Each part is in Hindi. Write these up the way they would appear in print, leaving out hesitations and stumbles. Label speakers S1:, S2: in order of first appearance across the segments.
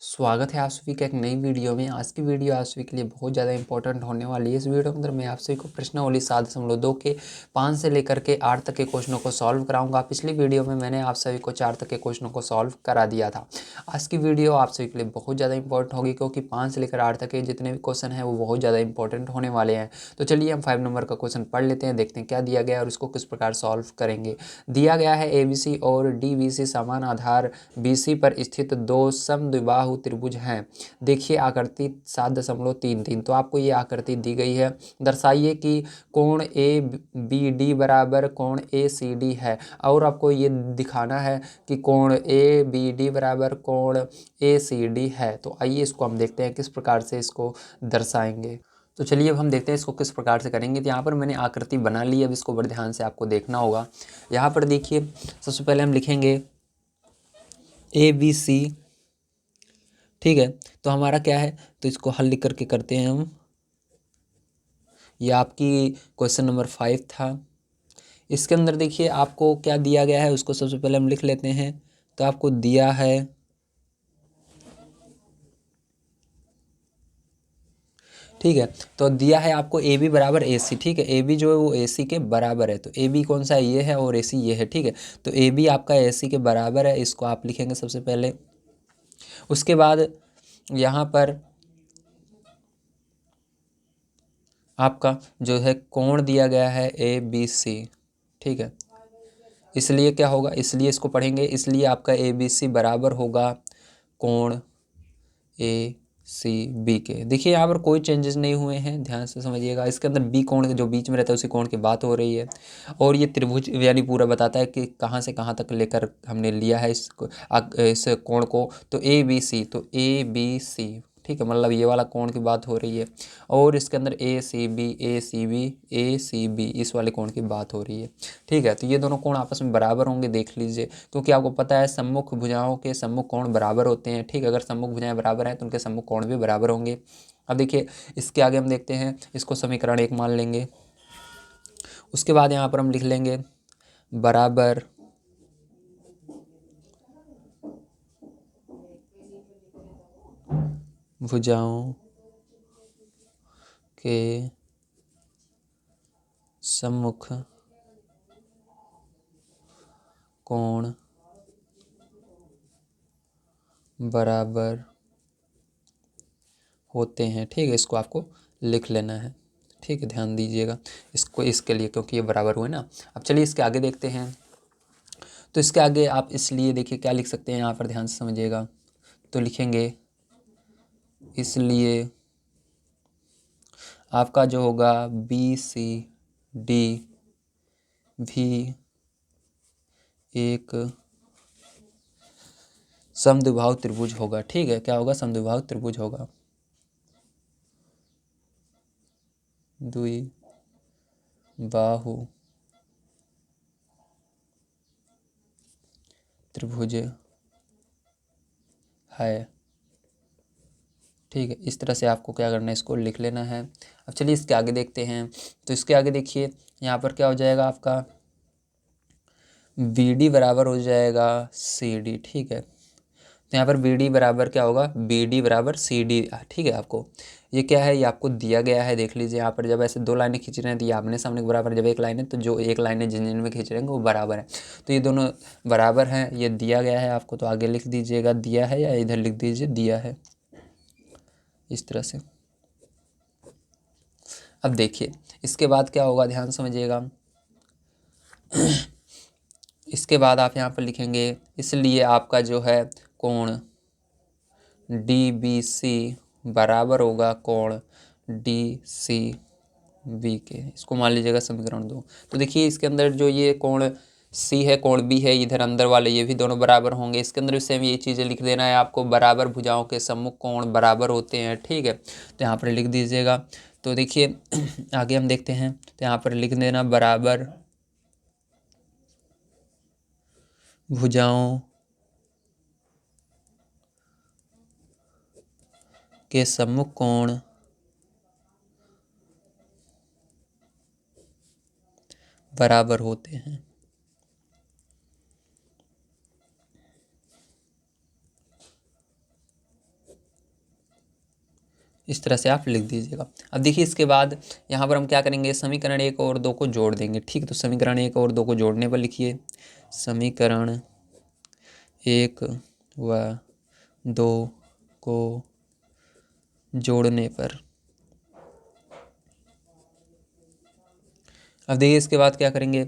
S1: स्वागत है आप सभी का एक नई वीडियो में। आज की वीडियो आप सभी के लिए बहुत ज़्यादा इंपॉर्टेंट होने वाली है। इस वीडियो के अंदर मैं आप सभी को प्रश्नावली 7.2 के 5 से लेकर के 8 तक के क्वेश्चनों को सॉल्व कराऊंगा। पिछली वीडियो में मैंने आप सभी को 4 तक के क्वेश्चनों को सॉल्व करा दिया था। आज की वीडियो आप सभी के लिए बहुत ज़्यादा इंपॉर्टेंट होगी क्योंकि 5 से लेकर 8 तक के जितने भी क्वेश्चन हैं वो बहुत ज़्यादा इंपॉर्टेंट होने वाले हैं। तो चलिए हम 5 नंबर का क्वेश्चन पढ़ लेते हैं, देखते हैं क्या दिया गया है और इसको किस प्रकार सॉल्व करेंगे। दिया गया है ABC और DBC समान आधार BC पर स्थित दो समद्विबाहु त्रिभुज हैं। देखिए आकृति 7.33। तो आपको ये आकृति दी गई है। दर्शाइए कि कोण ABD बराबर कोण ACD है और आपको ये दिखाना है कि कोण ABD बराबर कोण ACD है। तो आइए इसको हम देखते हैं किस प्रकार से इसको दर्शाएंगे। तो चलिए अब हम देखते हैं इसको किस प्रकार से करेंगे। तो यहाँ पर मैंने आकृति बना ली, अब इसको बड़े ध्यान से आपको देखना होगा। यहाँ पर देखिए सबसे पहले हम लिखेंगे ABC, ठीक है। तो हमारा क्या है, तो इसको हल लिख करके करते हैं हम। ये आपकी क्वेश्चन नंबर 5 था। इसके अंदर देखिए आपको क्या दिया गया है उसको सबसे पहले हम लिख लेते हैं। तो आपको दिया है, ठीक है। तो दिया है आपको AB बराबर AC, ठीक है। AB जो है वो AC के बराबर है। तो AB कौन सा है, ये है, और AC ये है, ठीक है। तो AB आपका AC के बराबर है, इसको आप लिखेंगे सबसे पहले। उसके बाद यहाँ पर आपका जो है कोण दिया गया है ABC, ठीक है। इसलिए क्या होगा, इसलिए इसको पढ़ेंगे, इसलिए आपका ABC बराबर होगा कोण ACB के। देखिए यहाँ पर कोई चेंजेस नहीं हुए हैं, ध्यान से समझिएगा। इसके अंदर B कोण जो बीच में रहता है उसी कोण की बात हो रही है। और ये त्रिभुज यानी पूरा बताता है कि कहाँ से कहाँ तक लेकर हमने लिया है इस कोण को। तो ABC, तो ABC, ठीक है, मतलब ये वाला कोण की बात हो रही है। और इसके अंदर ACB इस वाले कोण की बात हो रही है, ठीक है। तो ये दोनों कोण आपस में बराबर होंगे, देख लीजिए, क्योंकि आपको पता है सम्मुख भुजाओं के सम्मुख कोण बराबर होते हैं, ठीक है। अगर सम्मुख भुजाएं बराबर हैं तो उनके सम्मुख कोण भी बराबर होंगे। अब देखिए इसके आगे हम देखते हैं, इसको समीकरण 1 मान लेंगे। उसके बाद यहाँ पर हम लिख लेंगे बराबर भुजाओं के सम्मुख कोण बराबर होते हैं, ठीक है। इसको आपको लिख लेना है, ठीक है, ध्यान दीजिएगा इसको, इसके लिए, क्योंकि ये बराबर हुए ना। अब चलिए इसके आगे देखते हैं। तो इसके आगे आप इसलिए देखिए क्या लिख सकते हैं, यहाँ पर ध्यान से समझिएगा। तो लिखेंगे इसलिए आपका जो होगा BCD भी एक समद्विबाहु त्रिभुज होगा, ठीक है। क्या होगा, समद्विबाहु त्रिभुज होगा, द्विबाहु त्रिभुज है, ठीक है। इस तरह से आपको क्या करना है, इसको लिख लेना है। अब चलिए इसके आगे देखते हैं। तो इसके आगे देखिए यहाँ पर क्या हो जाएगा, आपका BD बराबर हो जाएगा CD, ठीक है। तो यहाँ पर BD बराबर क्या होगा, BD बराबर CD, ठीक है। आपको ये क्या है, ये आपको दिया गया है, देख लीजिए। यहाँ पर जब ऐसे दो लाइनें खींच रहे हैं तो ये आमने सामने के बराबर, जब एक लाइन है तो जो एक लाइनें जिन जिन में खींच रहे हैं वो बराबर है। तो ये दोनों बराबर हैं, ये दिया गया है आपको। तो आगे लिख दीजिएगा दिया है, या इधर लिख दीजिए दिया है, इस तरह से। अब देखिए इसके बाद क्या होगा, ध्यान समझिएगा। इसके बाद आप यहाँ पर लिखेंगे इसलिए आपका जो है कोण DBC बराबर होगा कोण DCB के। इसको मान लीजिएगा समीकरण 2। तो देखिए इसके अंदर जो ये कोण C है, कोण B है, इधर अंदर वाले ये भी दोनों बराबर होंगे। इसके अंदर सेम ये चीज़ें लिख देना है आपको, बराबर भुजाओं के सम्मुख कोण बराबर होते हैं, ठीक है। तो यहाँ पर लिख दीजिएगा। तो देखिए आगे हम देखते हैं। तो यहाँ पर लिख देना बराबर भुजाओं के सम्मुख कोण बराबर होते हैं, इस तरह से आप लिख दीजिएगा। अब देखिए इसके बाद यहाँ पर हम क्या करेंगे, समीकरण 1 और 2 को जोड़ देंगे। ठीक, तो समीकरण 1 और 2 को जोड़ने पर लिखिए समीकरण 1 व 2 को जोड़ने पर। अब देखिए इसके बाद क्या करेंगे,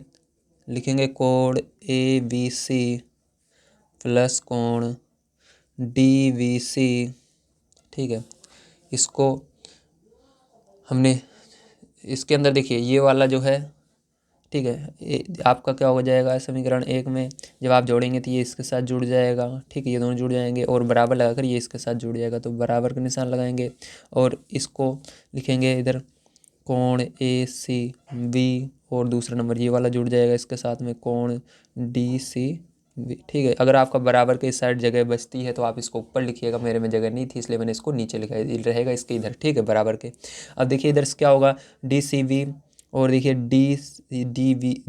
S1: लिखेंगे कोण ABC प्लस कोण DVC। ठीक है, इसको हमने इसके अंदर देखिए ये वाला जो है, ठीक है, आपका क्या हो जाएगा समीकरण 1 में जब आप जोड़ेंगे तो ये इसके साथ जुड़ जाएगा। ठीक है, ये दोनों जुड़ जाएंगे और बराबर लगाकर ये इसके साथ जुड़ जाएगा, तो बराबर का निशान लगाएंगे और इसको लिखेंगे इधर कोण ACB और दूसरा नंबर ये वाला जुड़ जाएगा इसके साथ में कोण DCB। ठीक है, अगर आपका बराबर के इस साइड जगह बचती है तो आप इसको ऊपर लिखिएगा, मेरे में जगह नहीं थी इसलिए मैंने इसको नीचे लिखा है, रहेगा इसके इधर। ठीक है, बराबर के। अब देखिए इधर से क्या होगा DCB और देखिए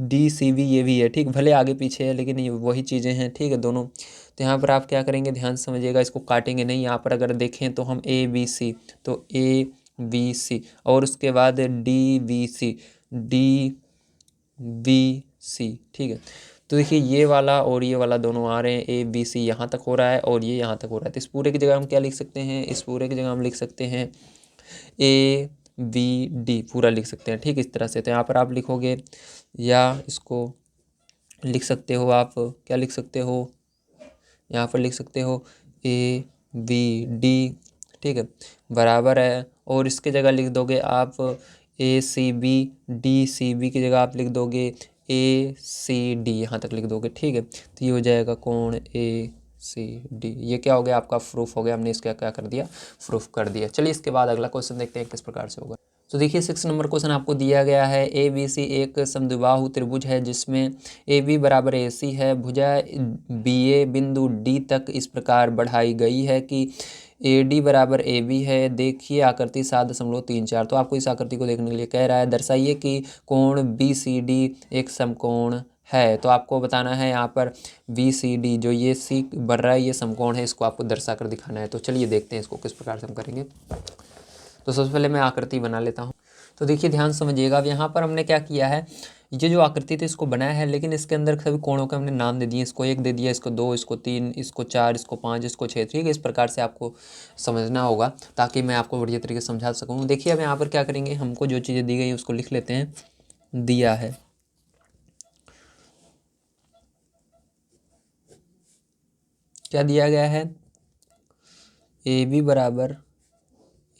S1: DCB ये भी है। ठीक, भले आगे पीछे है लेकिन ये वही चीज़ें हैं। ठीक है दोनों। तो यहाँ पर आप क्या करेंगे, ध्यान से समझिएगा, इसको काटेंगे नहीं। यहाँ पर अगर देखें तो हम ABC, तो ABC और उसके बाद DVC DVC। ठीक है, तो देखिए ये वाला और ये वाला दोनों आ रहे हैं, ABC यहाँ तक हो रहा है और ये यहाँ तक हो रहा है। तो इस पूरे की जगह हम क्या लिख सकते हैं, इस पूरे की जगह हम लिख सकते हैं ABD पूरा लिख सकते हैं। ठीक, इस तरह से। तो यहाँ पर आप लिखोगे या इसको लिख सकते हो आप, क्या लिख सकते हो, यहाँ पर लिख सकते हो ABD। ठीक है, बराबर है। और इसके जगह लिख दोगे आप ACB, DCB की जगह आप लिख दोगे ACD, यहाँ तक लिख दोगे। ठीक है, तो ये हो जाएगा कोण ACD। ये क्या हो गया, आपका प्रूफ हो गया। हमने इसका क्या कर दिया, प्रूफ कर दिया। चलिए इसके बाद अगला क्वेश्चन देखते हैं किस प्रकार से होगा। तो देखिए 6 नंबर क्वेश्चन आपको दिया गया है। ABC एक समद्विबाहु त्रिभुज है जिसमें AB बराबर AC है। भुजा BA बिंदु D तक इस प्रकार बढ़ाई गई है कि AD बराबर AB है। देखिए आकृति 7.34। तो आपको इस आकृति को देखने के लिए कह रहा है, दर्शाइए कि कोण BCD एक समकोण है। तो आपको बताना है यहाँ पर BCD जो ये C बढ़ रहा है ये समकोण है, इसको आपको दर्शा कर दिखाना है। तो चलिए देखते हैं इसको किस प्रकार से हम करेंगे। तो सबसे पहले मैं आकृति बना लेता हूँ। तो देखिए ध्यान समझिएगा, अब यहाँ पर हमने क्या किया है, ये जो आकृति थी इसको बनाया है, लेकिन इसके अंदर सभी कोणों के हमने नाम दे दिए। इसको 1 दे दिया, इसको 2, इसको 3, इसको 4, इसको 5, इसको 6। ठीक है, इस प्रकार से आपको समझना होगा ताकि मैं आपको बढ़िया तरीके से समझा सकूँ। देखिए अब यहाँ पर क्या करेंगे, हमको जो चीज़ें दी गई है उसको लिख लेते हैं। दिया है क्या दिया गया है, AB बराबर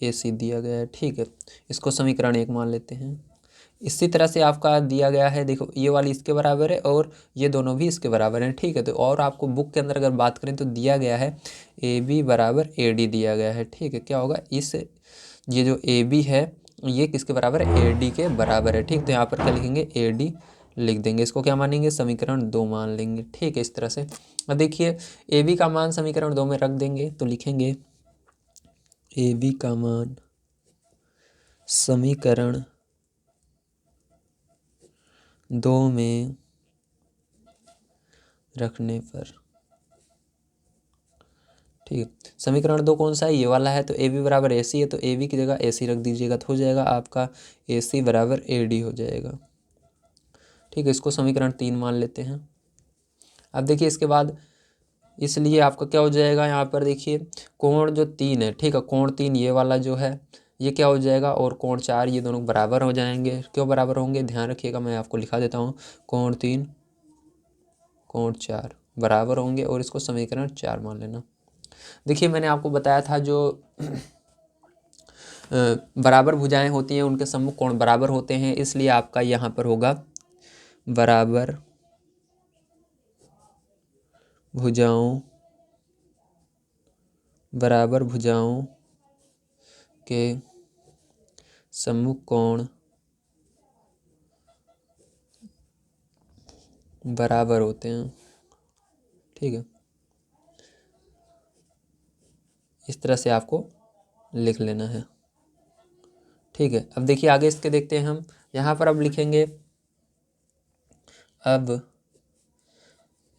S1: AC दिया गया है। ठीक है, इसको समीकरण 1 मान लेते हैं। इसी तरह से आपका दिया गया है, देखो ये वाली इसके बराबर है और ये दोनों भी इसके बराबर हैं। ठीक है, तो और आपको बुक के अंदर अगर बात करें तो दिया गया है AB बराबर AD दिया गया है। ठीक है, क्या होगा, इस ये जो AB है ये किसके बराबर है, AD के बराबर है। ठीक, तो यहाँ पर क्या लिखेंगे, AD लिख देंगे। इसको क्या मानेंगे, समीकरण 2 मान लेंगे। ठीक है, इस तरह से। अब देखिए AB का मान समीकरण 2 में रख देंगे, तो लिखेंगे AB का मान समीकरण 2 में रखने पर। ठीक है, समीकरण 2 कौन सा है, ये वाला है। तो AB बराबर AC है, तो AB की जगह AC रख दीजिएगा, तो हो जाएगा आपका AC बराबर AD हो जाएगा। ठीक है, इसको समीकरण 3 मान लेते हैं। अब देखिए इसके बाद इसलिए आपका क्या हो जाएगा, यहाँ पर देखिए कोण जो 3 है, ठीक है, कोण 3 ये वाला जो है ये क्या हो जाएगा, और कोण 4 ये दोनों बराबर हो जाएंगे। क्यों बराबर होंगे, ध्यान रखिएगा, मैं आपको लिखा देता हूँ। कोण 3 कोण 4 बराबर होंगे और इसको समीकरण 4 मान लेना। देखिए मैंने आपको बताया था जो बराबर भुजाएं होती हैं उनके सम्मुख कोण बराबर होते हैं, इसलिए आपका यहाँ पर होगा बराबर भुजाओं के सम्मुख कोण बराबर होते हैं। ठीक है, इस तरह से आपको लिख लेना है। ठीक है, अब देखिए आगे इसके देखते हैं हम। यहाँ पर अब लिखेंगे, अब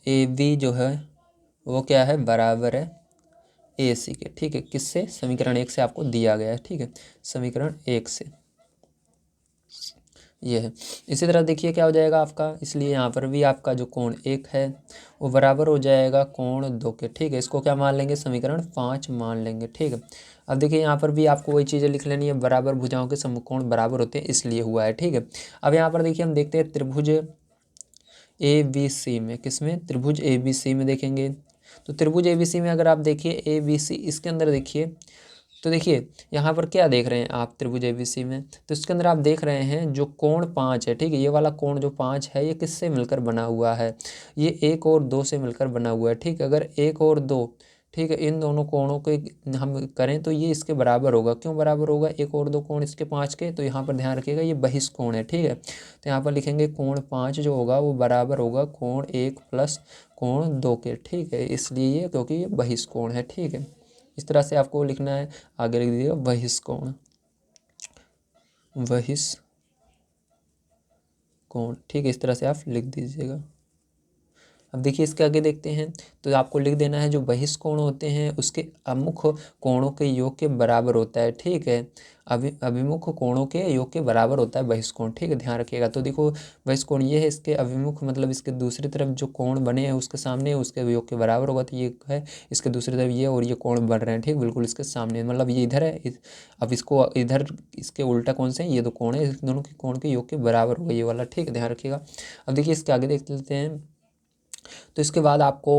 S1: AB जो है वो क्या है, बराबर है AC के, ठीक है, किससे, समीकरण 1 से आपको दिया गया है, ठीक है, समीकरण 1 से ये है। इसी तरह देखिए क्या हो जाएगा आपका, इसलिए यहाँ पर भी आपका जो कोण 1 है वो बराबर हो जाएगा कोण 2 के, ठीक है, इसको क्या मान लेंगे, समीकरण 5 मान लेंगे, ठीक है। अब देखिए यहाँ पर भी आपको वही चीज़ें लिख लेनी है, बराबर भुजाओं के समकोण बराबर होते हैं इसलिए हुआ है, ठीक है। अब यहाँ पर देखिए हम देखते हैं त्रिभुज ABC में, किसमें, त्रिभुज ABC में देखेंगे, तो त्रिभुज ABC में अगर आप देखिए ABC, इसके अंदर देखिए, तो देखिए यहाँ पर क्या देख रहे हैं आप त्रिभुज ABC में, तो इसके अंदर आप देख रहे हैं जो कोण 5 है, ठीक है, ये वाला कोण जो 5 है ये किससे मिलकर बना हुआ है, ये 1 और 2 से मिलकर बना हुआ है, ठीक है। अगर 1 और 2, ठीक है, इन दोनों कोणों के हम करें तो ये इसके बराबर होगा, क्यों बराबर होगा, 1 और 2 कोण इसके 5 के, तो यहाँ पर ध्यान रखिएगा ये बहिष्कोण है, ठीक है। तो यहाँ पर लिखेंगे कोण 5 जो होगा वो बराबर होगा कोण 1 प्लस कोण 2 के, ठीक है, इसलिए ये क्योंकि ये बहिष्कोण है, ठीक है। इस तरह से आपको लिखना है, आगे लिख दीजिएगा बहिष्कोण, बहिष्कोण, ठीक है, इस तरह से आप लिख दीजिएगा। अब देखिए इसके आगे देखते हैं, तो आपको लिख देना है जो बहिष्कोण होते हैं उसके अमुख कोणों के योग के बराबर होता है, ठीक है, अभिमुख कोणों के योग के बराबर होता है बहिष्कोण, ठीक है, ध्यान रखिएगा। तो देखो बहिष्कोण ये है, इसके अभिमुख मतलब इसके दूसरी तरफ जो कोण बने हैं उसके सामने उसके योग के बराबर होगा, तो ये है, इसके दूसरी तरफ ये और ये कोण बन रहे हैं, ठीक, बिल्कुल इसके सामने, मतलब ये इधर है, अब इसको इधर इसके उल्टा कौन से हैं, ये दो कोण है, इस दोनों के कोण के योग के बराबर होगा ये वाला, ठीक है, ध्यान रखिएगा। अब देखिए इसके आगे देख लेते हैं, तो इसके बाद आपको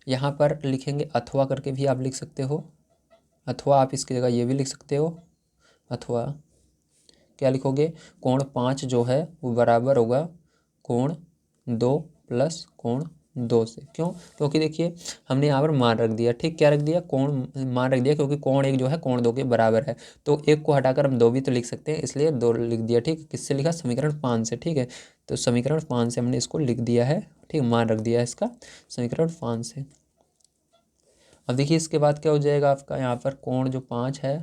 S1: यहाँ पर लिखेंगे अथवा करके भी आप लिख सकते हो, अथवा आप इसकी जगह ये भी लिख सकते हो, अथवा क्या लिखोगे, कोण 5 जो है वो बराबर होगा कोण 2 प्लस कोण 2 से, क्यों, क्योंकि देखिए हमने यहाँ पर मान रख दिया, ठीक, क्या रख दिया, कोण मान रख दिया, क्योंकि कोण 1 जो है कोण 2 के बराबर है, तो 1 को हटाकर हम 2 भी तो लिख सकते हैं, इसलिए 2 लिख दिया, ठीक, किससे लिखा, समीकरण 5 से, ठीक है, तो समीकरण 5 से हमने इसको लिख दिया है, ठीक, मान रख दिया है इसका समीकरण 5 से। अब देखिए इसके बाद क्या हो जाएगा आपका, यहाँ पर कोण जो 5 है,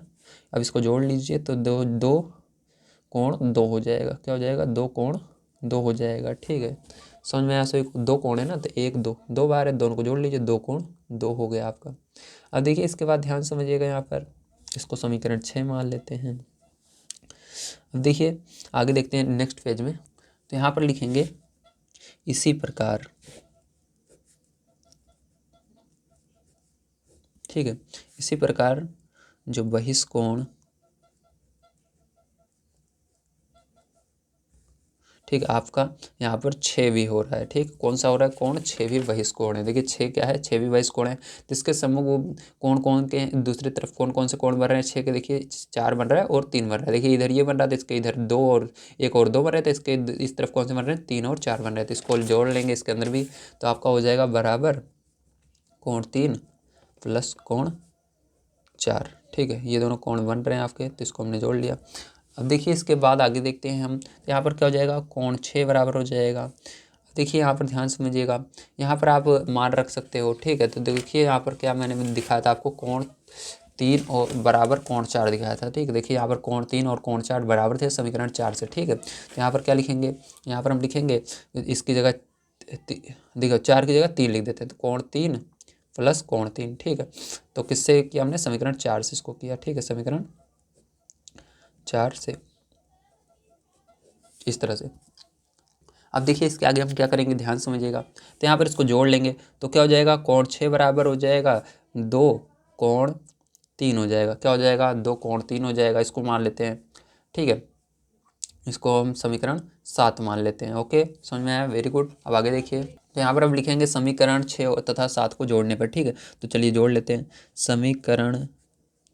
S1: अब इसको जोड़ लीजिए तो दो कोण 2 हो जाएगा, क्या हो जाएगा, 2 कोण 2 हो जाएगा, ठीक है, समझ में आया, सो 2 कोण है ना, तो 1 2 2 बार है, दोनों को जोड़ लीजिए, 2 कोण 2 हो गया आपका। अब देखिए इसके बाद ध्यान समझिएगा, यहाँ पर इसको समीकरण 6 मान लेते हैं। अब देखिए आगे देखते हैं नेक्स्ट पेज में, तो यहाँ पर लिखेंगे इसी प्रकार, ठीक है, इसी प्रकार जो बहिष्कोण, ठीक, आपका यहाँ पर 6 भी हो रहा है, ठीक, कौन सा हो रहा है, कोण 6 भी बहिष्कोण है, देखिए 6 क्या है, 6 भी बहिष्कोण है, तो इसके सम्मुख वो कोण कौन के दूसरी तरफ कौन कौन से कोण बन रहे हैं, 6 के देखिए 4 बन रहा है और 3 बन रहा है, देखिए इधर ये बन रहा था, इसके इधर 2 और 1 और 2 बन रहे थे, इसके इस तरफ कौन से बन रहे हैं, 3 और 4 बन रहे थे, इसको जोड़ लेंगे इसके अंदर भी, तो आपका हो जाएगा बराबर कोण 3 प्लस कोण 4, ठीक है, ये दोनों कोण बन रहे हैं आपके, तो इसको हमने जोड़ लिया। अब देखिए इसके बाद आगे देखते हैं हम, तो यहाँ पर क्या हो जाएगा, कोण 6 बराबर हो जाएगा। देखिए यहाँ पर ध्यान समझिएगा, यहाँ पर आप मान रख सकते हो, ठीक है, तो देखिए यहाँ पर क्या मैंने दिखाया था आपको, कोण 3 और बराबर कोण 4 दिखाया था, ठीक है, देखिए यहाँ पर कोण 3 और कोण 4 बराबर थे समीकरण 4 से, ठीक है, तो यहाँ पर क्या लिखेंगे, यहाँ पर हम लिखेंगे इसकी जगह देखो 4 की जगह 3 लिख देते हैं, तो कोण 3 प्लस कोण 3, ठीक है, तो किससे किया हमने, समीकरण 4 से इसको किया, ठीक है, समीकरण 4 से, इस तरह से। अब देखिए इसके आगे हम क्या करेंगे, ध्यान समझिएगा, तो यहाँ पर इसको जोड़ लेंगे, तो क्या हो जाएगा, कोण 6 बराबर हो जाएगा 2 कोण 3 हो जाएगा, क्या हो जाएगा, 2 कोण 3 हो जाएगा, इसको मान लेते हैं, ठीक है, इसको हम समीकरण 7 मान लेते हैं, ओके, समझ में आया, वेरी गुड। अब आगे देखिए, तो यहाँ पर अब लिखेंगे समीकरण 6 तथा 7 को जोड़ने पर, ठीक है, तो चलिए जोड़ लेते हैं, समीकरण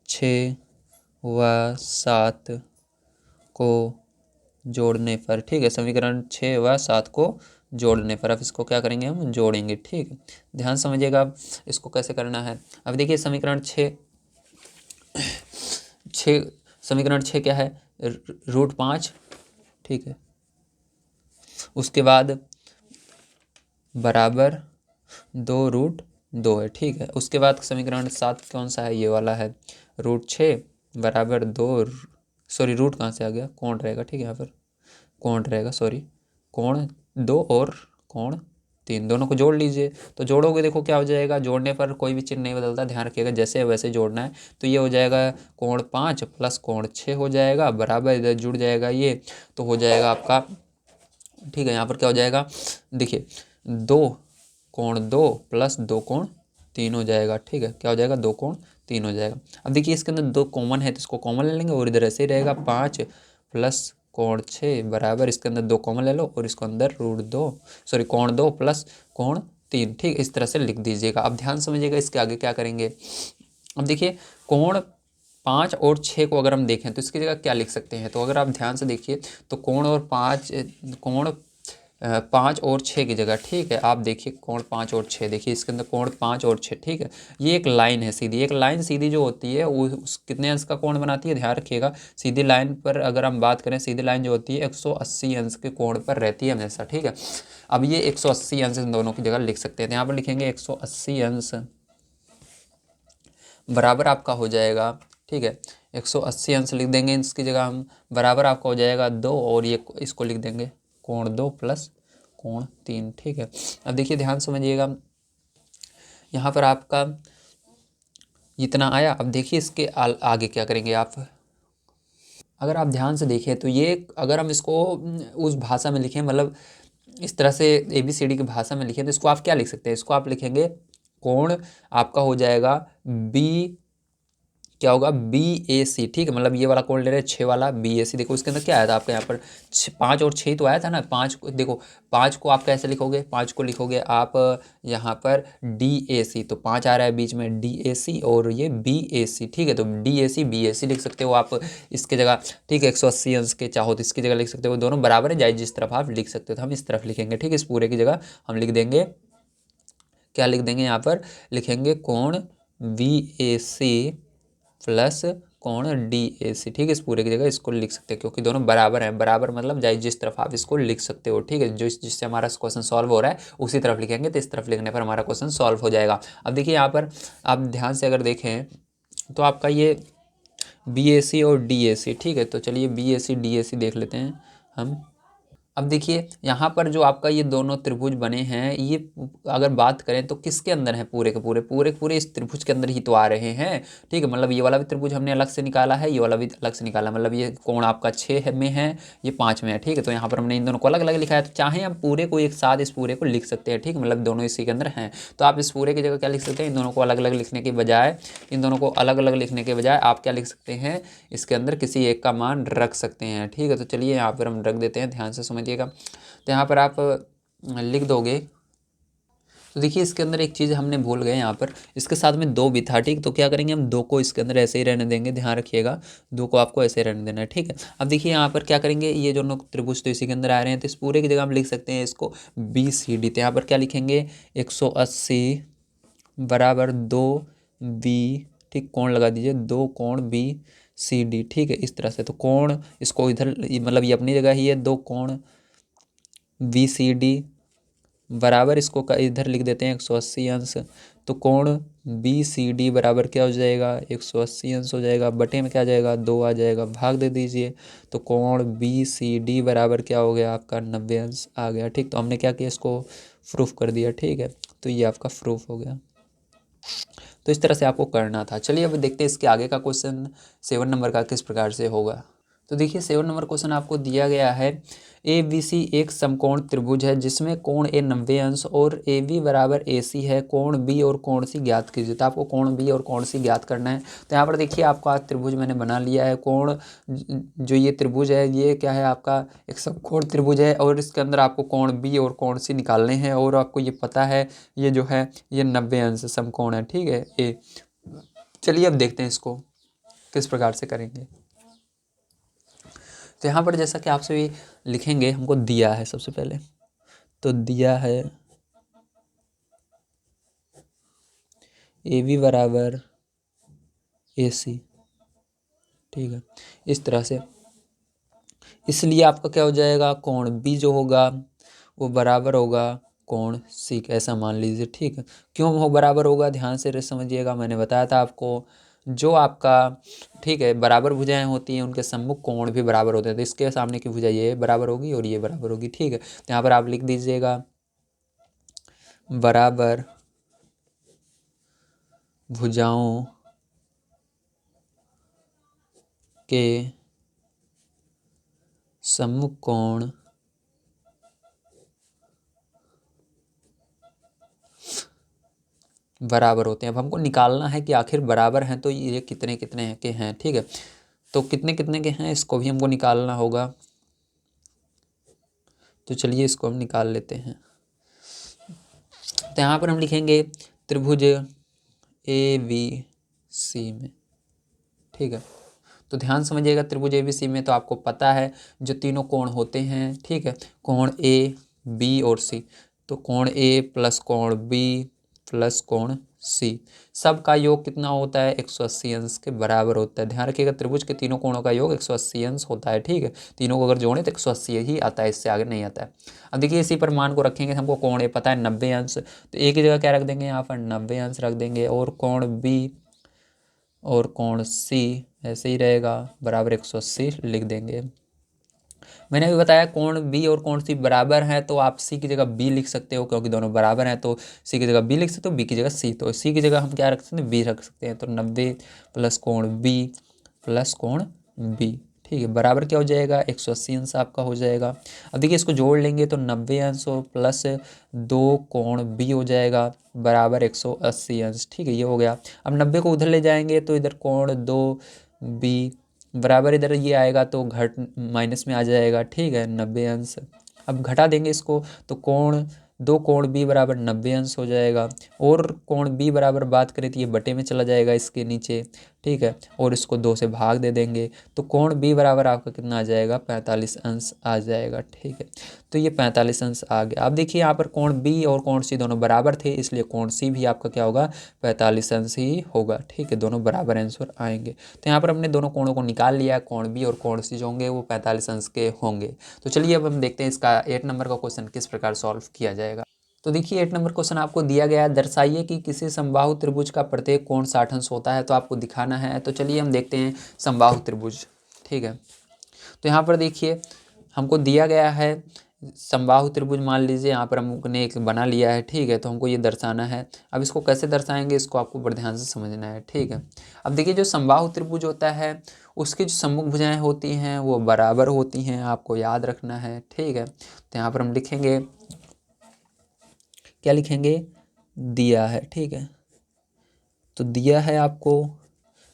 S1: 6 व 7 को जोड़ने पर, ठीक है, समीकरण 6 व 7 को जोड़ने पर, अब इसको क्या करेंगे, हम जोड़ेंगे, ठीक है, ध्यान समझिएगा अब इसको कैसे करना है। अब देखिए समीकरण 6 समीकरण 6 क्या है, √5, ठीक है, उसके बाद बराबर 2√2 है, ठीक है, उसके बाद समीकरण 7 कौन सा है, ये वाला है, √6 बराबर 2, सॉरी रूट कहाँ से आ गया, कोण रहेगा, ठीक है, यहाँ पर कोण रहेगा, सॉरी, कोण 2 और कोण 3, दोनों को जोड़ लीजिए। तो जोड़ोगे देखो क्या हो जाएगा, जोड़ने पर कोई भी चिन्ह नहीं बदलता, ध्यान रखिएगा, जैसे वैसे जोड़ना है। तो ये हो जाएगा कोण 5 प्लस कोण 6 हो जाएगा, बराबर इधर जुड़ जाएगा ये, तो हो जाएगा आपका, ठीक है। यहाँ पर क्या हो जाएगा, देखिए 2 कोण 2 प्लस 2 कोण 3 हो जाएगा, ठीक है। क्या हो जाएगा, 2 कोण 3 हो जाएगा। अब देखिए इसके अंदर 2 कॉमन है तो इसको कॉमन ले लेंगे और इधर ऐसे ही रहेगा 5 प्लस कोण 6 बराबर, इसके अंदर 2 कॉमन ले लो और इसको अंदर कोण 2 प्लस कोण 3, ठीक, इस तरह से लिख दीजिएगा। अब ध्यान समझिएगा इसके आगे क्या करेंगे। अब देखिए कोण 5 और 6 को अगर हम देखें तो इसकी जगह क्या लिख सकते हैं, तो अगर आप ध्यान से देखिए तो कोण 5 और 6 की जगह, ठीक है, आप देखिए कोण 5 और 6, देखिए इसके अंदर कोण 5 और 6, ठीक है। ये एक लाइन है सीधी, एक लाइन सीधी जो होती है वो कितने अंश का कोण बनाती है, ध्यान रखिएगा। सीधी लाइन पर अगर हम बात करें, सीधी लाइन जो होती है 180 अंश के कोण पर रहती है हमेशा, ठीक है। अब ये 180 अंश इन दोनों की जगह लिख सकते हैं, तो यहाँ पर लिखेंगे 180 अंश बराबर आपका हो जाएगा, ठीक है, 180 अंश लिख देंगे इसकी जगह हम, बराबर आपका हो जाएगा 2 और ये इसको लिख देंगे कोण 2 प्लस कोण 3, ठीक है। अब देखिए ध्यान समझिएगा, यहाँ पर आपका इतना आया। अब देखिए इसके आगे क्या करेंगे आप, अगर आप ध्यान से देखें तो ये अगर हम इसको उस भाषा में लिखें, मतलब इस तरह से ABCD की भाषा में लिखें, तो इसको आप क्या लिख सकते हैं, इसको आप लिखेंगे कोण आपका हो जाएगा बी, क्या होगा BAC, ठीक है, मतलब ये वाला कोण ले रहे हैं 6 वाला BAC। देखो इसके अंदर क्या आया था आपका, यहाँ पर 5 और 6 तो आया था ना। 5 को देखो, 5 को आप कैसे लिखोगे, 5 को लिखोगे आप यहाँ पर DAC, तो 5 आ रहा है बीच में DAC और ये BAC, ठीक है। तो DAC BAC लिख सकते हो आप इसके जगह, ठीक है। 180 अंश के चाहो तो इसकी जगह लिख सकते हो, दोनों बराबर है, जाए जिस तरफ आप लिख सकते हो, तो हम इस तरफ लिखेंगे, ठीक है। इस पूरे की जगह हम लिख देंगे, क्या लिख देंगे, यहाँ पर लिखेंगे कोण BAC प्लस कोण DAC, ठीक है। इस पूरे की जगह इसको लिख सकते हैं क्योंकि दोनों बराबर हैं, बराबर मतलब जाए जिस तरफ आप इसको लिख सकते हो, ठीक है। जो जिससे हमारा क्वेश्चन सॉल्व हो रहा है उसी तरफ लिखेंगे, तो इस तरफ लिखने पर हमारा क्वेश्चन सॉल्व हो जाएगा। अब देखिए यहाँ पर आप ध्यान से अगर देखें तो आपका ये BAC और DAC, ठीक है। तो चलिए BAC DAC देख लेते हैं हम। अब देखिए यहाँ पर जो आपका ये दोनों त्रिभुज बने हैं, ये अगर बात करें तो किसके अंदर है, पूरे के पूरे इस त्रिभुज के अंदर ही तो आ रहे हैं, ठीक है। मतलब ये वाला भी त्रिभुज हमने अलग से निकाला है, ये वाला भी अलग से निकाला, मतलब ये कोण आपका 6 में है, ये 5 में है, ठीक है। तो यहाँ पर हमने इन दोनों को अलग अलग लिखा है, तो चाहे हम पूरे को एक साथ इस पूरे को लिख सकते हैं, ठीक है, मतलब दोनों इसी के अंदर हैं। तो आप इस पूरे की जगह क्या लिख सकते हैं, इन दोनों को अलग अलग लिखने के बजाय, आप क्या लिख सकते हैं, इसके अंदर किसी एक का मान रख सकते हैं, ठीक है। तो चलिए यहाँ पर हम रख देते हैं, ध्यान से समझिएगा। तो यहाँ पर आप लिख दोगे, तो देखिए इसके अंदर एक चीज़ हमने भूल गए, यहाँ पर इसके साथ में 2 भी था, ठीक। तो क्या करेंगे हम 2 को इसके अंदर ऐसे ही रहने देंगे, ध्यान रखिएगा 2 को आपको ऐसे रहने देना है, ठीक है। अब देखिए यहाँ पर क्या करेंगे, ये जो त्रिभुज तो इसी के अंदर आ रहे हैं, तो इस पूरे की जगह हम लिख सकते हैं इसको BCD। तो यहाँ पर क्या लिखेंगे 180 बराबर 2B, ठीक, कोण लगा दीजिए 2 कोण BCD, ठीक है, इस तरह से। तो कोण इसको इधर मतलब ये अपनी जगह ही है, 2 कोण BCD बराबर इसको इधर लिख देते हैं 180 अंश। तो कोण BCD बराबर क्या हो जाएगा, 180 अंश हो जाएगा, बटे में क्या आ जाएगा 2 आ जाएगा, भाग दे दीजिए। तो कोण BCD बराबर क्या हो गया आपका 90 अंश आ गया, ठीक। तो हमने क्या किया, इसको प्रूफ कर दिया, ठीक है। तो ये आपका प्रूफ हो गया। तो इस तरह से आपको करना था। चलिए अब देखते हैं इसके आगे का क्वेश्चन 7 नंबर का किस प्रकार से होगा। तो देखिए 7 नंबर क्वेश्चन आपको दिया गया है, ABC एक समकोण त्रिभुज है जिसमें कोण A 90 अंश और AB बराबर AC है, कोण B और कोण C ज्ञात कीजिए। तो आपको कोण B और कोण C ज्ञात करना है। तो यहाँ पर देखिए आपका त्रिभुज मैंने बना लिया है, कोण जो ये त्रिभुज है ये क्या है आपका एक समकोण त्रिभुज है, और इसके अंदर आपको कोण B और कोण C निकालने हैं, और आपको ये पता है ये जो है ये 90 अंश समकोण है, ठीक है A। चलिए अब देखते हैं इसको किस प्रकार से करेंगे। तो यहाँ पर जैसा कि आपसे भी लिखेंगे, हमको दिया है सबसे पहले, तो दिया है AB बराबर AC, ठीक है, इस तरह से। इसलिए आपका क्या हो जाएगा, कोण B जो होगा वो बराबर होगा कोण C, ऐसा मान लीजिए, ठीक है। क्यों वो बराबर होगा, ध्यान से समझिएगा, मैंने बताया था आपको, जो आपका, ठीक है, बराबर भुजाएं होती हैं उनके सम्मुख कोण भी बराबर होते हैं। तो इसके सामने की भुजा ये बराबर होगी और ये बराबर होगी, ठीक है। तो यहाँ पर आप लिख दीजिएगा बराबर भुजाओं के सम्मुख कोण बराबर होते हैं। अब हमको निकालना है कि आखिर बराबर हैं तो ये कितने कितने के हैं, ठीक है। तो कितने कितने के हैं इसको भी हमको निकालना होगा। तो चलिए इसको हम निकाल लेते हैं। तो यहाँ पर हम लिखेंगे त्रिभुज ABC में, ठीक है। तो ध्यान समझिएगा, त्रिभुज ABC में तो आपको पता है जो तीनों कोण होते हैं, ठीक है, कोण AB और C। तो कोण A प्लस कोण B प्लस कोण C, सबका योग कितना होता है, 180 अंश के बराबर होता है। ध्यान रखिएगा, त्रिभुज के तीनों कोणों का योग 180 अंश होता है, ठीक है। तीनों को अगर जोड़ें तो 180 ही आता है, इससे आगे नहीं आता है। अब देखिए इसी पर मान को रखेंगे, हमको कोण A पता है 90 अंश, तो A की जगह क्या रख देंगे, यहाँ पर 90 अंश रख देंगे। और कोण B और कोण C ऐसे ही रहेगा, बराबर 180 लिख देंगे। मैंने अभी बताया कोण B और कोण C बराबर हैं, तो आप C की जगह B लिख सकते हो, क्योंकि दोनों बराबर हैं तो C की जगह B लिख सकते हो, B की जगह C। तो C की जगह हम क्या रख सकते हैं, B रख सकते हैं। तो 90 प्लस कोण B प्लस कोण B, ठीक है, बराबर क्या हो जाएगा, 180 अंश आपका हो जाएगा। अब देखिए इसको जोड़ लेंगे तो 90 अंश और प्लस 2 कोण B हो जाएगा, बराबर 180 अंश, ठीक है, ये हो गया। अब 90 को उधर ले जाएंगे तो इधर कोण 2B बराबर इधर ये आएगा तो घट माइनस में आ जाएगा, ठीक है, 90 अंश। अब घटा देंगे इसको तो दो कोण B बराबर 90 अंश हो जाएगा। और कोण B बराबर बात करें तो ये बटे में चला जाएगा इसके नीचे, ठीक है, और इसको 2 से भाग दे देंगे तो कोण B बराबर आपका कितना आ जाएगा, 45 अंश आ जाएगा, ठीक है। तो ये 45 अंश आ गया। अब देखिए यहाँ पर कोण B और कोण C दोनों बराबर थे, इसलिए कोण C भी आपका क्या होगा, 45 अंश ही होगा, ठीक है, दोनों बराबर आंसर आएंगे। तो यहाँ पर हमने दोनों कोणों को निकाल लिया, कोण B और कोण C जो होंगे वो 45 अंश के होंगे। तो चलिए अब हम देखते हैं इसका 8 नंबर का क्वेश्चन किस प्रकार सॉल्व किया जाएगा। तो देखिए 8 नंबर क्वेश्चन आपको दिया गया है, दर्शाइए कि किसी समबाहु त्रिभुज का प्रत्येक कोण 60 अंश होता है। तो आपको दिखाना है, तो चलिए हम देखते हैं समबाहु त्रिभुज, ठीक है। तो यहाँ पर देखिए हमको दिया गया है समबाहु त्रिभुज, मान लीजिए यहाँ पर हमने एक बना लिया है, ठीक है। तो हमको ये दर्शाना है, अब इसको कैसे दर्शाएंगे इसको आपको बड़े ध्यान से समझना है, ठीक है। अब देखिए जो समबाहु त्रिभुज होता है उसकी जो सम्मुख भुजाएं होती हैं वो बराबर होती हैं, आपको याद रखना है, ठीक है। तो यहाँ पर हम लिखेंगे, क्या लिखेंगे, दिया है, ठीक है। तो दिया है आपको,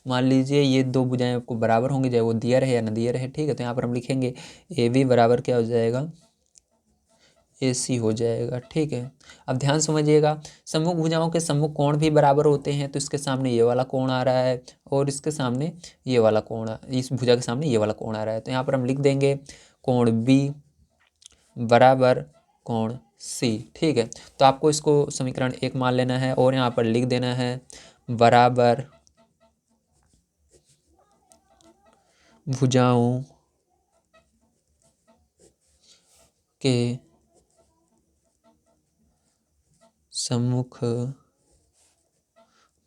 S1: मान लीजिए ये दो भुजाएं आपको बराबर होंगी, चाहे वो दिया रहे या न दिया रहे, ठीक है। तो यहाँ पर हम लिखेंगे AB बराबर क्या हो जाएगा, AC हो जाएगा, ठीक है। अब ध्यान समझिएगा, सम्मुख भुजाओं के सम्मुख कोण भी बराबर होते हैं, तो इसके सामने ये वाला कोण आ रहा है और इसके सामने ये वाला कोण, इस भुजा के सामने ये वाला कोण आ रहा है। तो यहाँ पर हम लिख देंगे कोण B बराबर कोण C, ठीक है। तो आपको इसको समीकरण 1 मान लेना है और यहाँ पर लिख देना है बराबर भुजाओं के सम्मुख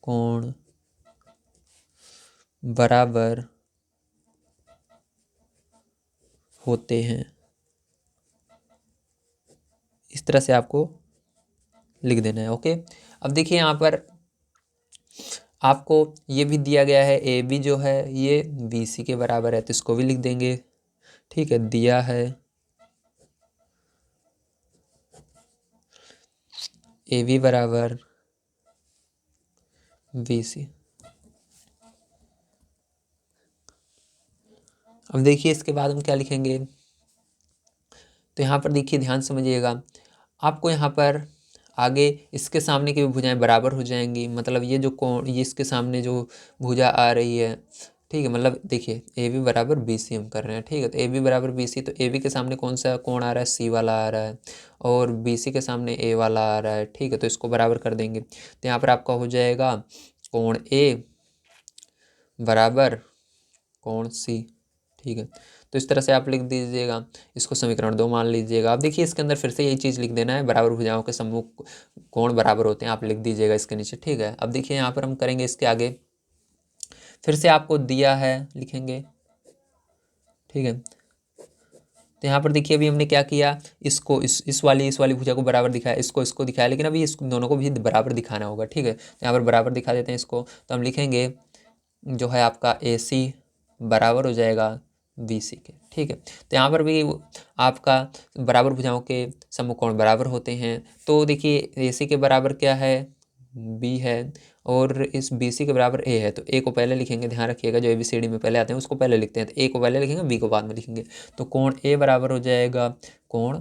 S1: कोण बराबर होते हैं, इस तरह से आपको लिख देना है, ओके। अब देखिए यहाँ पर आपको ये भी दिया गया है, AB जो है ये BC के बराबर है, तो इसको भी लिख देंगे, ठीक है। दिया है AB बराबर BC। अब देखिए इसके बाद हम क्या लिखेंगे, तो यहाँ पर देखिए ध्यान समझिएगा, आपको यहाँ पर आगे इसके सामने की भी भुजाएं बराबर हो जाएंगी, मतलब ये जो कोण, ये इसके सामने जो भुजा आ रही है, ठीक है, मतलब देखिए AB बराबर BC हम कर रहे हैं, ठीक है। तो AB बराबर BC, तो AB के सामने कौन सा कोण आ रहा है, C वाला आ रहा है, और BC के सामने A वाला आ रहा है, ठीक है। तो इसको बराबर कर देंगे, तो यहाँ पर आपका हो जाएगा कोण A बराबर कोण C, ठीक है। तो इस तरह से आप लिख दीजिएगा, इसको समीकरण 2 मान लीजिएगा। अब देखिए इसके अंदर फिर से यही चीज़ लिख देना है, बराबर भुजाओं के सम्मुख कोण बराबर होते हैं, आप लिख दीजिएगा इसके नीचे, ठीक है। अब देखिए यहाँ पर हम करेंगे इसके आगे, फिर से आपको दिया है लिखेंगे, ठीक है। तो यहाँ पर देखिए अभी हमने क्या किया, इसको इस वाली भुजा को बराबर दिखाया, इसको दिखाया, लेकिन अभी इस दोनों को भी बराबर दिखाना होगा। ठीक है, तो यहाँ पर बराबर दिखा देते हैं इसको। तो हम लिखेंगे जो है आपका AC बराबर हो जाएगा BC के। ठीक है, तो यहाँ पर भी आपका बराबर भुजाओं के समकोण बराबर होते हैं। तो देखिए AC के बराबर क्या है, B है, और इस BC के बराबर A है। तो A को पहले लिखेंगे, ध्यान रखिएगा जो ABCD में पहले आते हैं उसको पहले लिखते हैं। तो A को पहले लिखेंगे, B को बाद में लिखेंगे। तो कोण A बराबर हो जाएगा कोण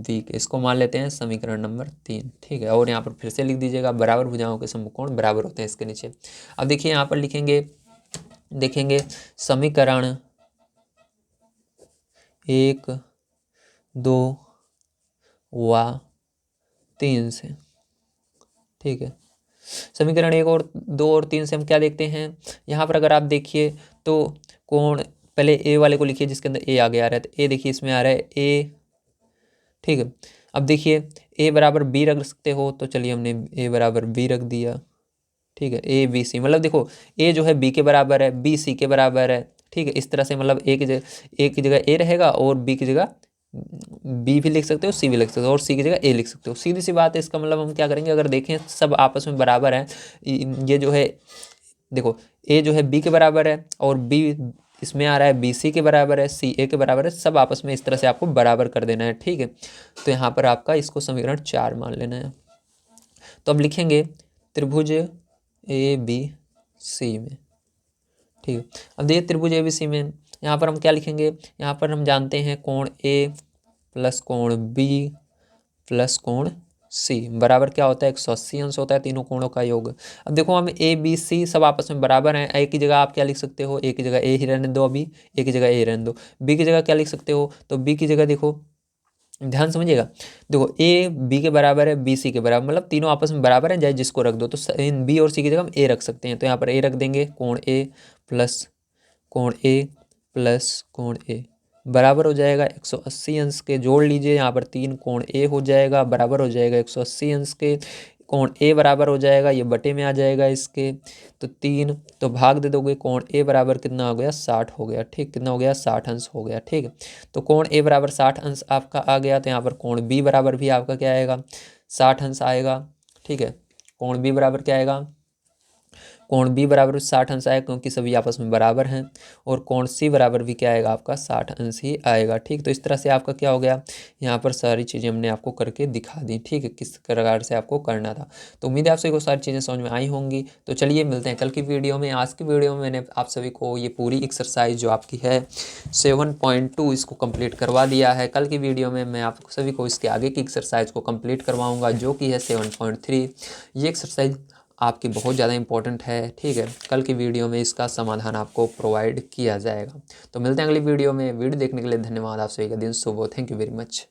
S1: B के। इसको मान लेते हैं समीकरण नंबर 3। ठीक है, और यहाँ पर फिर से लिख दीजिएगा, बराबर भुजाओं के समकोण बराबर होते हैं इसके नीचे। अब देखिए यहाँ पर लिखेंगे, देखेंगे समीकरण 1, 2 व 3 से। ठीक है, समीकरण 1 और 2 और 3 से हम क्या देखते हैं, यहाँ पर अगर आप देखिए तो कोण, पहले A वाले को लिखिए जिसके अंदर A आगे आ रहा है। तो A देखिए इसमें आ रहा है A। ठीक है, अब देखिए A बराबर B रख सकते हो, तो चलिए हमने A बराबर B रख दिया। ठीक है, ABC मतलब देखो A जो है B के बराबर है, B C के बराबर है। ठीक है, इस तरह से मतलब A की जगह A रहेगा और B की जगह B भी लिख सकते हो, C भी लिख सकते हो, और C की जगह A लिख सकते हो। सीधी सी बात है, इसका मतलब हम क्या करेंगे, अगर देखें सब आपस में बराबर हैं, ये जो है देखो A जो है B के बराबर है और B इसमें आ रहा है BC के बराबर है, C A के बराबर है, सब आपस में इस तरह से आपको बराबर कर देना है। ठीक है, तो यहाँ पर आपका इसको समीकरण 4 मान लेना है। तो अब लिखेंगे त्रिभुज ABC में। ठीक है, अब देखिए त्रिभुज ABC में यहाँ पर हम क्या लिखेंगे, यहाँ पर हम जानते हैं कोण A प्लस कोण B प्लस कोण C बराबर क्या होता है, 180 अंश होता है तीनों कोणों का योग। अब देखो हम ABC सब आपस में बराबर हैं। A की जगह आप क्या लिख सकते हो, A की जगह A ही रहने दो, अभी A की जगह A रहने दो। B की जगह क्या लिख सकते हो, तो B की जगह देखो ध्यान समझिएगा, देखो A B के बराबर है, B C के बराबर, मतलब तीनों आपस में बराबर हैं, चाहे जिसको रख दो। तो इन B और C की जगह हम A रख सकते हैं। तो यहाँ पर A रख देंगे, कोण A प्लस कोण A प्लस कोण A बराबर हो जाएगा 180 अंश के। जोड़ लीजिए, यहाँ पर 3 कोण A हो जाएगा, बराबर हो जाएगा 180 अंश के। कोण A बराबर हो जाएगा, ये बटे में आ जाएगा इसके, तो 3 तो भाग दे दोगे, कोण A बराबर कितना हो गया, 60 हो गया। ठीक, कितना हो गया, 60 अंश हो गया। ठीक है, तो कोण A बराबर 60 अंश आपका आ गया। तो यहाँ पर कोण B बराबर भी आपका क्या आएगा, 60 अंश आएगा। ठीक है, कोण B बराबर क्या आएगा, कोण B बराबर 60 अंश आएगा, क्योंकि सभी आपस में बराबर हैं। और कोण C बराबर भी क्या आएगा आपका, 60 अंश ही आएगा। ठीक, तो इस तरह से आपका क्या हो गया, यहाँ पर सारी चीज़ें हमने आपको करके दिखा दी। ठीक है, किस प्रकार से आपको करना था। तो उम्मीद है आप सभी को सारी चीज़ें समझ में आई होंगी। तो चलिए मिलते हैं कल की वीडियो में। आज की वीडियो में मैंने आप सभी को ये पूरी एक्सरसाइज जो आपकी है 7.2 इसको कंप्लीट करवा दिया है। कल की वीडियो में मैं आप सभी को इसके आगे की एक्सरसाइज को कंप्लीट करवाऊँगा, जो कि है 7.3। ये एक्सरसाइज आपकी बहुत ज़्यादा इंपॉर्टेंट है। ठीक है, कल की वीडियो में इसका समाधान आपको प्रोवाइड किया जाएगा। तो मिलते हैं अगली वीडियो में। वीडियो देखने के लिए धन्यवाद। आप सभी का दिन शुभ हो। Thank you very much.